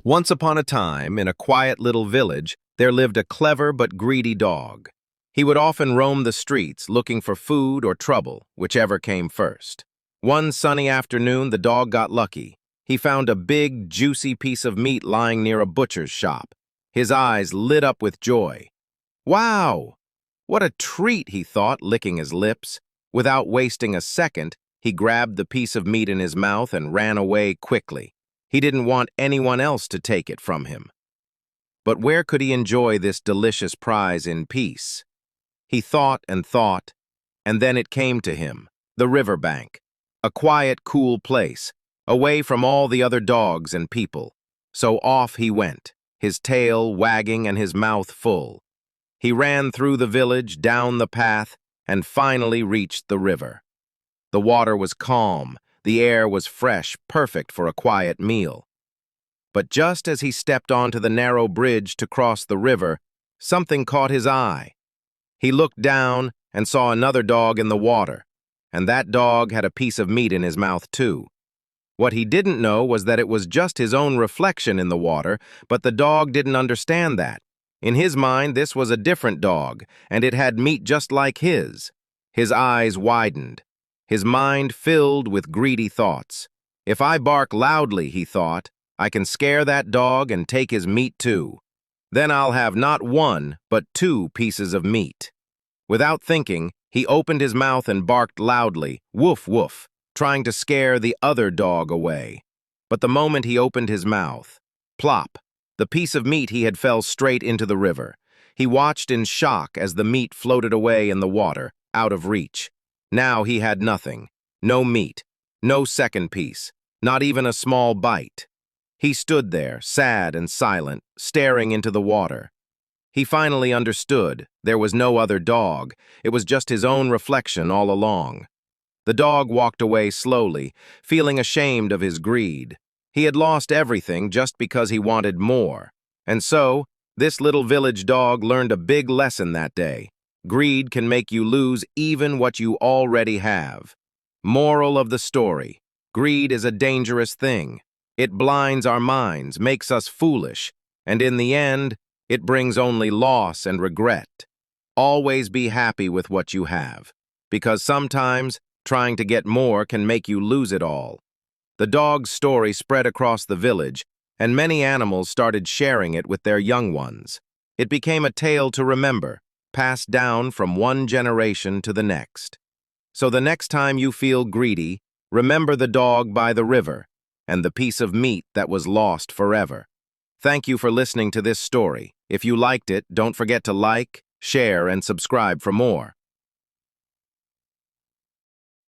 Once upon a time, in a quiet little village, there lived a clever but greedy dog. He would often roam the streets looking for food or trouble, whichever came first. One sunny afternoon, the dog got lucky. He found a big, juicy piece of meat lying near a butcher's shop. His eyes lit up with joy. "Wow! What a treat," he thought, licking his lips. Without wasting a second, he grabbed the piece of meat in his mouth and ran away quickly. He didn't want anyone else to take it from him. But where could he enjoy this delicious prize in peace? He thought, and then it came to him, the riverbank, a quiet, cool place, away from all the other dogs and people. So off he went, his tail wagging and his mouth full. He ran through the village, down the path, and finally reached the river. The water was calm, the air was fresh, perfect for a quiet meal. But just as he stepped onto the narrow bridge to cross the river, something caught his eye. He looked down and saw another dog in the water, and that dog had a piece of meat in his mouth too. What he didn't know was that it was just his own reflection in the water, but the dog didn't understand that. In his mind, this was a different dog, and it had meat just like his. His eyes widened. His mind filled with greedy thoughts. If I bark loudly, he thought, I can scare that dog and take his meat too. Then I'll have not one, but 2 pieces of meat. Without thinking, he opened his mouth and barked loudly, woof woof, trying to scare the other dog away. But the moment he opened his mouth, plop, the piece of meat he had fell straight into the river. He watched in shock as the meat floated away in the water, out of reach. Now he had nothing. No meat. No second piece. Not even a small bite. He stood there, sad and silent, staring into the water. He finally understood. There was no other dog. It was just his own reflection all along. The dog walked away slowly, feeling ashamed of his greed. He had lost everything just because he wanted more. And so, this little village dog learned a big lesson that day. Greed can make you lose even what you already have. Moral of the story: greed is a dangerous thing. It blinds our minds, makes us foolish, and in the end, it brings only loss and regret. Always be happy with what you have, because sometimes trying to get more can make you lose it all. The dog's story spread across the village, and many animals started sharing it with their young ones. It became a tale to remember, passed down from one generation to the next. So the next time you feel greedy, remember the dog by the river and the piece of meat that was lost forever. Thank you for listening to this story. If you liked it, don't forget to like, share, and subscribe for more.